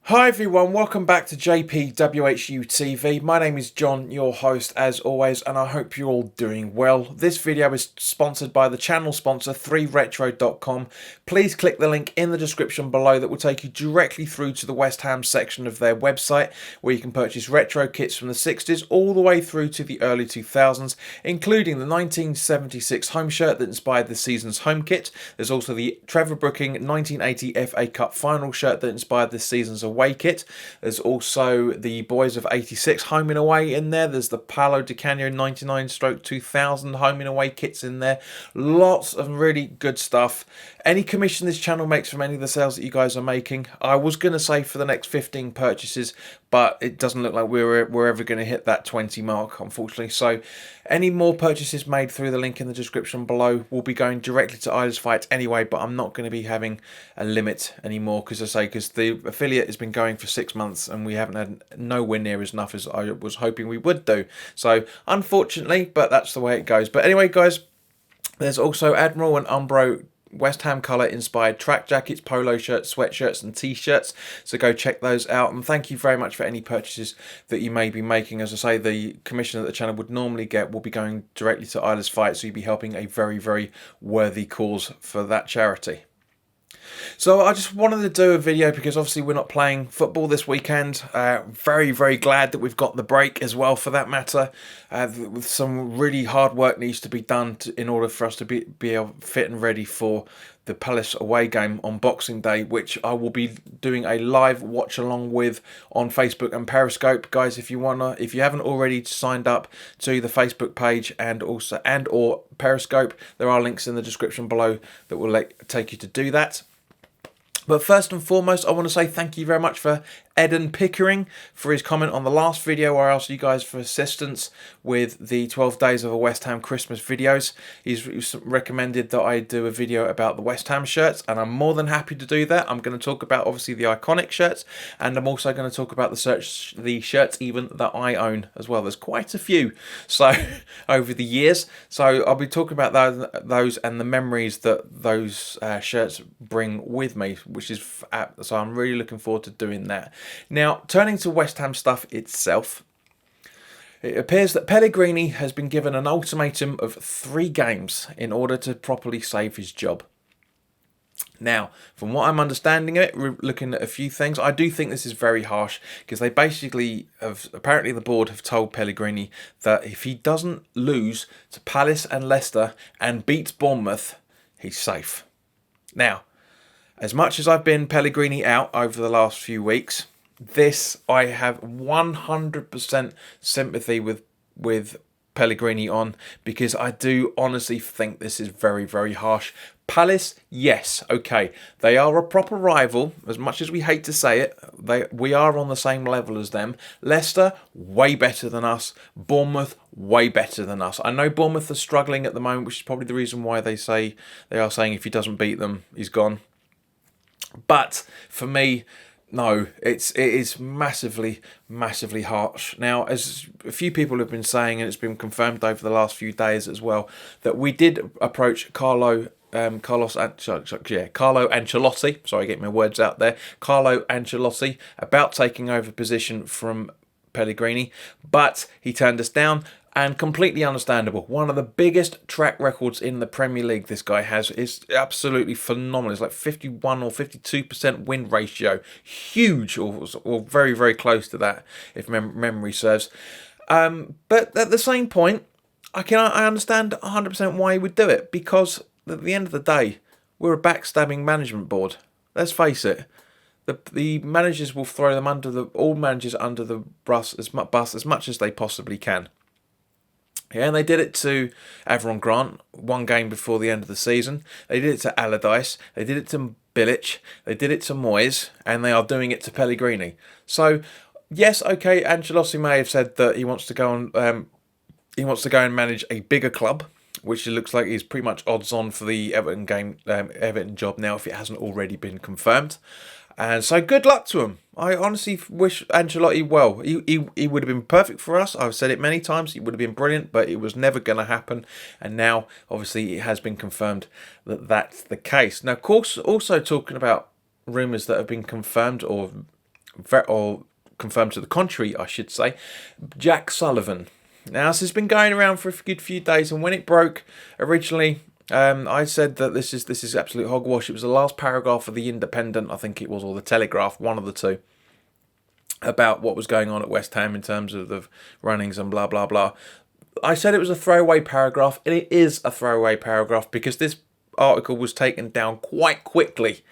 Hi everyone, welcome back to WHU TV. My name is John, your host as always, and I hope you're all doing well. This video is sponsored by the channel sponsor 3retro.com. Please click the link in the description below that will take you directly through to the West Ham section of their website, where you can purchase retro kits from the 60s all the way through to the early 2000s, including the 1976 home shirt that inspired the season's home kit. There's also the Trevor Brooking 1980 FA Cup final shirt that inspired this season's away kit. There's also the Boys of 86 home and away in there. There's the Paolo Di Canio 99/2000 home and away kits in there. Lots of really good stuff. Any commission this channel makes from any of the sales that you guys are making, I was going to say for the next 15 purchases, but it doesn't look like we're ever going to hit that 20 mark, unfortunately. So any more purchases made through the link in the description below will be going directly to Isla's Fights anyway, but I'm not going to be having a limit anymore because the affiliate has been going for 6 months and we haven't had nowhere near as enough as I was hoping we would do. So unfortunately, but that's the way it goes. But anyway, guys, there's also Admiral and Umbro West Ham colour inspired track jackets, polo shirts, sweatshirts and t-shirts, so go check those out, and thank you very much for any purchases that you may be making. As I say, the commission that the channel would normally get will be going directly to Isla's Fight, so you'll be helping a very, very worthy cause for that charity. So I just wanted to do a video because obviously we're not playing football this weekend. Very, very glad that we've got the break as well, for that matter. With some really hard work needs to be done in order for us to be fit and ready for the Palace away game on Boxing Day, which I will be doing a live watch along with on Facebook and Periscope. Guys, if you haven't already signed up to the Facebook page and or Periscope, there are links in the description below that will take you to do that. But first and foremost, I want to say thank you very much for Eden Pickering for his comment on the last video where I asked you guys for assistance with the 12 days of a West Ham Christmas videos. He's recommended that I do a video about the West Ham shirts, and I'm more than happy to do that. I'm going to talk about obviously the iconic shirts, and I'm also going to talk about the shirts even that I own as well. There's quite a few so over the years, so I'll be talking about those and the memories that those shirts bring with me, which is so I'm really looking forward to doing that. Now, turning to West Ham stuff itself, it appears that Pellegrini has been given an ultimatum of 3 games in order to properly save his job. Now, from what I'm understanding of it, we're looking at a few things. I do think this is very harsh because they basically apparently the board have told Pellegrini that if he doesn't lose to Palace and Leicester and beats Bournemouth, he's safe. Now, as much as I've been Pellegrini out over the last few weeks, this I have 100% sympathy with Pellegrini on, because I do honestly think this is very, very harsh. Palace, yes, okay, they are a proper rival. As much as we hate to say it, we are on the same level as them. Leicester, way better than us. Bournemouth, way better than us. I know Bournemouth are struggling at the moment, which is probably the reason why they are saying if he doesn't beat them, he's gone. But for me, no, it is massively, massively harsh. Now, as a few people have been saying, and it's been confirmed over the last few days as well, that we did approach Carlo Ancelotti. Sorry, get my words out there. Carlo Ancelotti about taking over position from Pellegrini, but he turned us down. And completely understandable. One of the biggest track records in the Premier League this guy has is absolutely phenomenal. It's like 51 or 52% win ratio. Huge, or very, very close to that, if memory serves. But at the same point, I understand 100% why he would do it. Because at the end of the day, we're a backstabbing management board. Let's face it. The managers will throw them all managers under the bus as much as they possibly can. Yeah, and they did it to Avron Grant 1 game before the end of the season. They did it to Allardyce. They did it to Bilic. They did it to Moyes, and they are doing it to Pellegrini. So, yes, okay, Ancelotti may have said that he wants to go and manage a bigger club, which it looks like he's pretty much odds on for the Everton job now, if it hasn't already been confirmed. And so good luck to him. I honestly wish Ancelotti well. He would have been perfect for us. I've said it many times. He would have been brilliant, but it was never going to happen. And now, obviously, it has been confirmed that that's the case. Now, of course, also talking about rumours that have been confirmed or or confirmed to the contrary, I should say, Jack Sullivan. Now, this has been going around for a good few days, and when it broke originally, I said that this is absolute hogwash. It was the last paragraph of the Independent, I think it was, or the Telegraph, one of the two, about what was going on at West Ham in terms of the runnings and blah blah blah. I said it was a throwaway paragraph, and it is a throwaway paragraph because this article was taken down quite quickly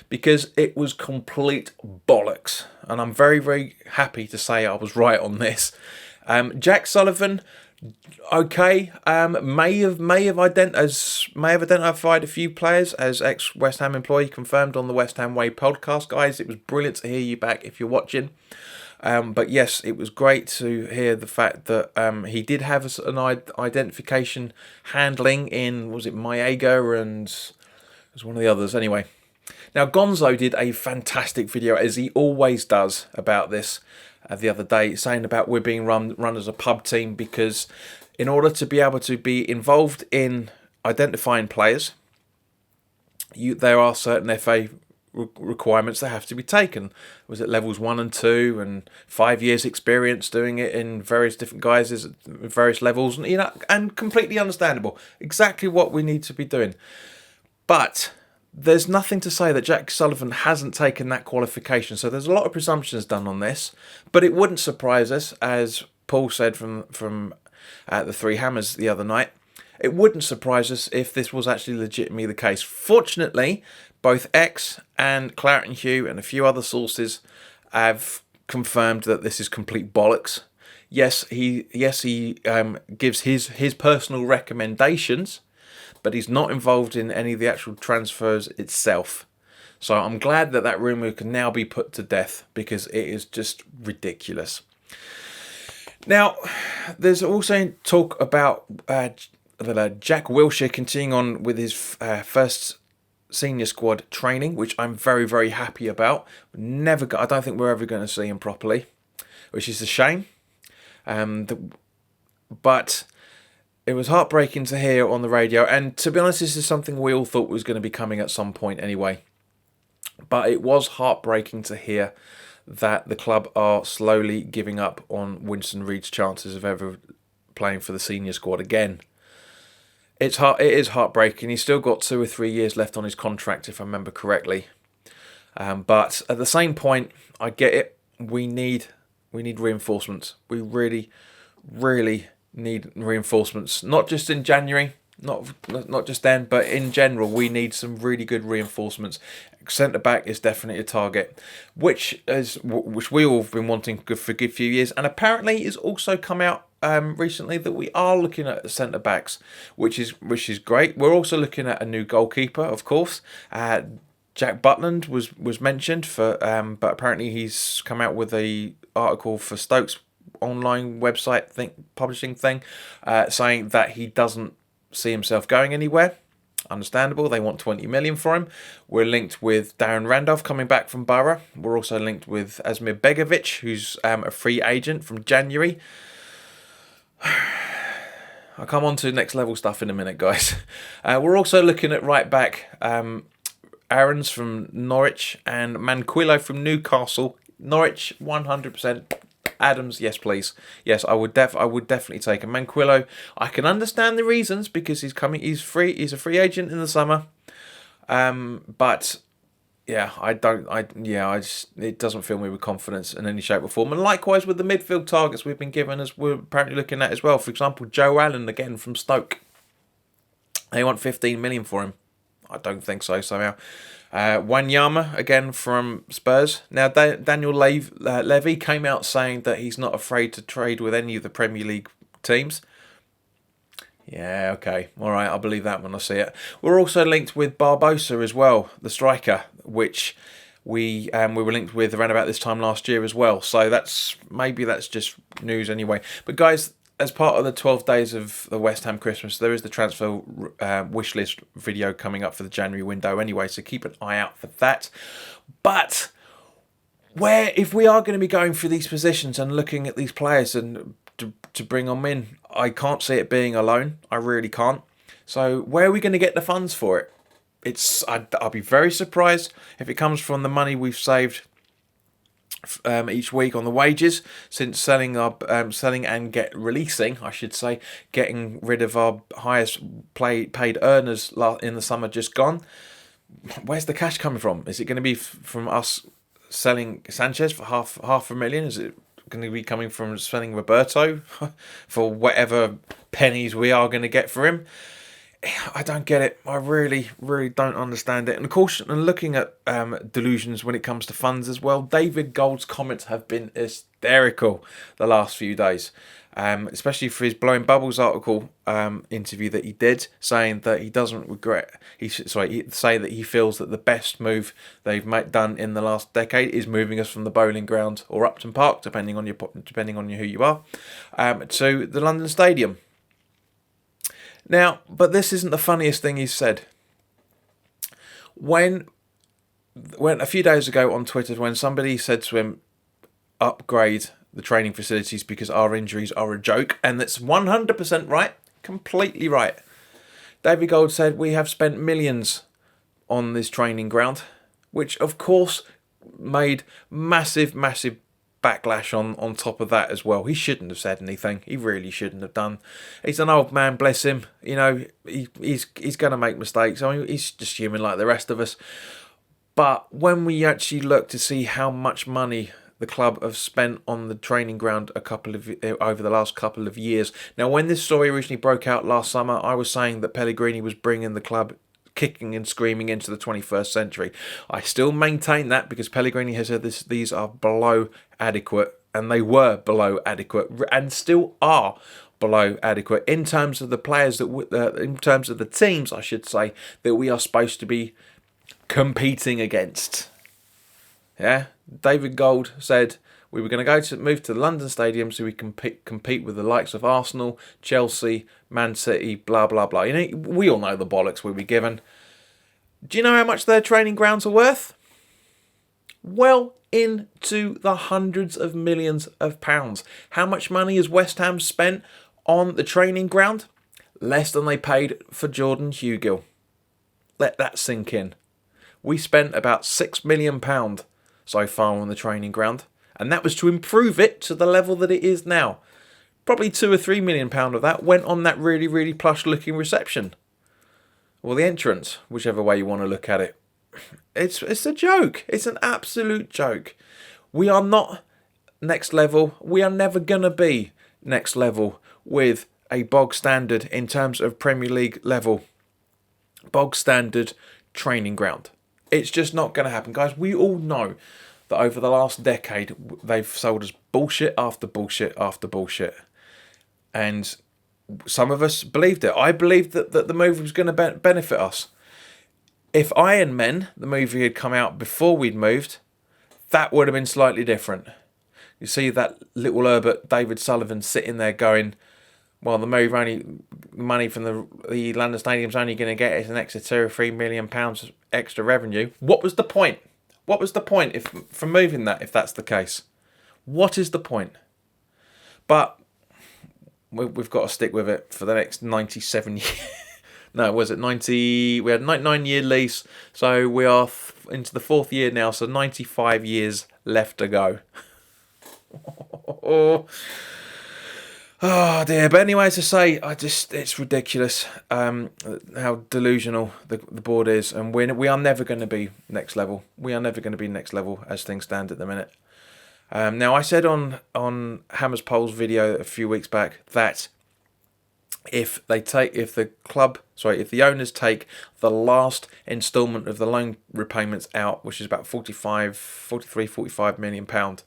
because it was complete bollocks, and I'm very, very happy to say I was right on this. Jack Sullivan, okay, may have identified a few players as ex West Ham employee, confirmed on the West Ham Way podcast, guys. It was brilliant to hear you back if you're watching. But yes, it was great to hear the fact that he did have an identification handling in, was it Maega, and it was one of the others anyway. Now, Gonzo did a fantastic video, as he always does, about this the other day, saying about we're being run as a pub team because in order to be able to be involved in identifying players, there are certain FA requirements that have to be taken. Was it levels 1 and 2 and 5 years experience doing it in various different guises at various levels, and and completely understandable, exactly what we need to be doing. But there's nothing to say that Jack Sullivan hasn't taken that qualification, so there's a lot of presumptions done on this, but it wouldn't surprise us, as Paul said from the Three Hammers the other night, it wouldn't surprise us if this was actually legitimately the case. Fortunately, both X and WHU and a few other sources have confirmed that this is complete bollocks. Yes, he gives his personal recommendations, but he's not involved in any of the actual transfers itself. So I'm glad that rumour can now be put to death because it is just ridiculous. Now, there's also talk about Jack Wilshere continuing on with his first senior squad training, which I'm very, very happy about. I don't think we're ever going to see him properly, which is a shame. But it was heartbreaking to hear on the radio, and to be honest, this is something we all thought was going to be coming at some point anyway. But it was heartbreaking to hear that the club are slowly giving up on Winston Reid's chances of ever playing for the senior squad again. It is heartbreaking. He's still got 2 or 3 years left on his contract, if I remember correctly. But at the same point, I get it. We need reinforcements. We really, really need reinforcements. Not just in January, not just then, but in general, we need some really good reinforcements. Centre back is definitely a target, which we all have been wanting for a good few years, and apparently it's also come out recently that we are looking at centre backs, which is great. We're also looking at a new goalkeeper, of course. Jack Butland was mentioned for, but apparently he's come out with a article for Stoke's online website publishing thing, saying that he doesn't see himself going anywhere. Understandable, they want 20 million for him. We're linked with Darren Randolph coming back from Borough. We're also linked with Asmir Begovic, who's a free agent from January. I'll come on to next level stuff in a minute, guys. We're also looking at right back Aarons from Norwich and Manquillo from Newcastle. Norwich 100%. Adams, yes please. Yes, I would definitely take a Manquillo. I can understand the reasons because he's free. He's a free agent in the summer. But yeah, it doesn't fill me with confidence in any shape or form. And likewise with the midfield targets we've been given, as we're apparently looking at as well. For example, Joe Allen again from Stoke. They want 15 million for him. I don't think so somehow. Wanyama again from Spurs. Now Daniel Levy came out saying that he's not afraid to trade with any of the Premier League teams. Yeah, okay, all right, I'll believe that when I see it. We're also linked with Barbosa as well, the striker, which we were linked with around about this time last year as well. So that's just news anyway. But guys, as part of the 12 days of the West Ham Christmas, there is the transfer wish list video coming up for the January window anyway, so keep an eye out for that. But if we are going to be going through these positions and looking at these players and to bring them in, I can't see it being a loan. I really can't. So where are we going to get the funds for it? I'll be very surprised if it comes from the money we've saved each week on the wages since selling and releasing, I should say, getting rid of our highest paid earners in the summer just gone. Where's the cash coming from? Is it going to be from us selling Sanchez for half a million? Is it going to be coming from selling Roberto for whatever pennies we are going to get for him? I don't get it. I really, really don't understand it. And of course, and looking at delusions when it comes to funds as well, David Gold's comments have been hysterical the last few days, especially for his Blowing Bubbles article interview that he did, saying that he doesn't regret. Say that he feels that the best move they've done in the last decade is moving us from the Bowling Ground or Upton Park, depending on who you are, to the London Stadium. Now, but this isn't the funniest thing he's said. When a few days ago on Twitter, when somebody said to him, upgrade the training facilities because our injuries are a joke, and that's 100% right, completely right. David Gold said, we have spent millions on this training ground, which of course made massive backlash on top of that as well. He shouldn't have said anything. He really shouldn't have done. He's an old man, bless him. You know, he's going to make mistakes. I mean, he's just human like the rest of us. But when we actually look to see how much money the club have spent on the training ground over the last couple of years. Now, when this story originally broke out last summer, I was saying that Pellegrini was bringing the club kicking and screaming into the 21st century. I still maintain that because Pellegrini has said these are below adequate, and they were below adequate and still are below adequate in terms of the players in terms of the teams, I should say, that we are supposed to be competing against. Yeah, David Gold said we were going to move to the London Stadium so we can compete with the likes of Arsenal, Chelsea, Man City, blah, blah, blah. You know, we all know the bollocks we'll be given. Do you know how much their training grounds are worth? Well into the hundreds of millions of pounds. How much money has West Ham spent on the training ground? Less than they paid for Jordan Hugill. Let that sink in. We spent about £6 million so far on the training ground, and that was to improve it to the level that it is now. Probably £2 or £3 million of that went on that really, really plush looking reception. Or the entrance, whichever way you want to look at it. It's a joke. It's an absolute joke. We are not next level. We are never going to be next level with a bog standard in terms of Premier League level. Bog standard training ground. It's just not going to happen, guys. We all know that over the last decade, they've sold us bullshit after bullshit after bullshit. And some of us believed it. I believed that the movie was going to benefit us. If Iron Men, the movie, had come out before we'd moved, that would have been slightly different. You see that little Herbert David Sullivan sitting there going, well, the money from the London Stadium's only going to get us an extra £2 or £3 million extra revenue. What was the point? What was the point from moving that, if that's the case? What is the point? But we've got to stick with it for the next 97 years. No, was it 90? We had a 9-year lease, so we are into the 4th year now, so 95 years left to go. Oh dear, but anyway, as I say, it's ridiculous how delusional the board is, and we are never going to be next level. We are never going to be next level as things stand at the minute. Now, I said on Hammer's Polls video a few weeks back that if the owners take the last instalment of the loan repayments out, which is about 45 million pound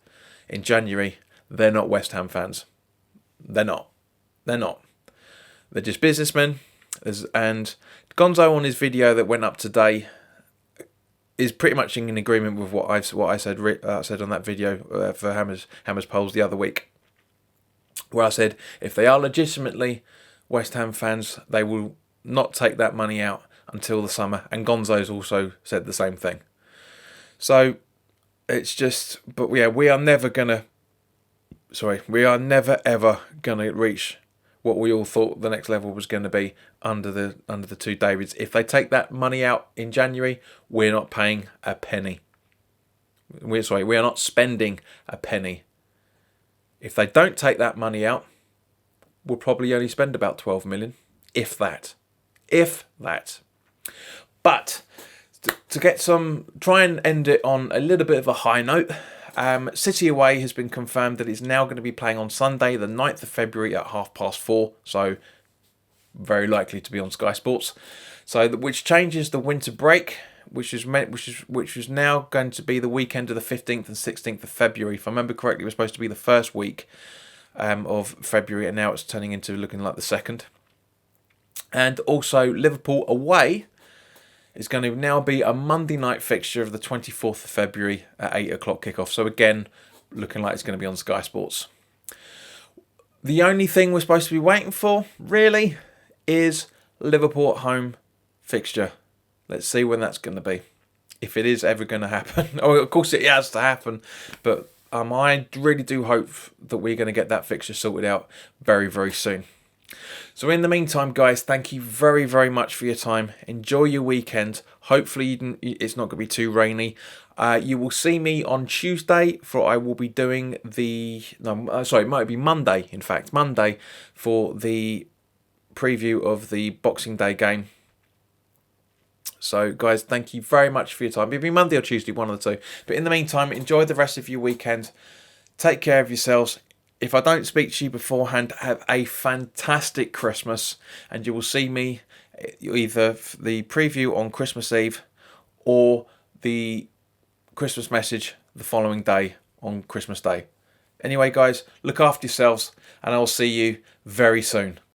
in January, they're not West Ham fans. They're not. They're just businessmen. And Gonzo on his video that went up today is pretty much in agreement with what I said on that video for Hammer's Polls the other week, where I said if they are legitimately West Ham fans, they will not take that money out until the summer. And Gonzo's also said the same thing. So it's just, but yeah, we are never ever going to reach what we all thought the next level was going to be under the two Davids. If they take that money out in January, we're not paying a penny. We are not spending a penny. If they don't take that money out, we'll probably only spend about 12 million, if that. If that. But to get try and end it on a little bit of a high note. City away has been confirmed that it's now going to be playing on Sunday, the 9th of February at 4:30. So very likely to be on Sky Sports. So which changes the winter break, which is now going to be the weekend of the 15th and 16th of February. If I remember correctly, it was supposed to be the first week of February, and now it's turning into looking like the second. And also Liverpool away is going to now be a Monday night fixture of the 24th of February at 8 o'clock kickoff. So again, looking like it's going to be on Sky Sports. The only thing we're supposed to be waiting for, really, is Liverpool at home fixture. Let's see when that's going to be. If it is ever going to happen. Oh, of course it has to happen. But I really do hope that we're going to get that fixture sorted out very, very soon. So in the meantime, guys, thank you very, very much for your time. Enjoy your weekend. Hopefully it's not going to be too rainy. You will see me on Tuesday, for I will be doing it might be Monday, in fact. Monday for the preview of the Boxing Day game. So, guys, thank you very much for your time. It'll be Monday or Tuesday, one of the two. But in the meantime, enjoy the rest of your weekend. Take care of yourselves. If I don't speak to you beforehand, have a fantastic Christmas. And you will see me either the preview on Christmas Eve or the Christmas message the following day on Christmas Day. Anyway, guys, look after yourselves, and I will see you very soon.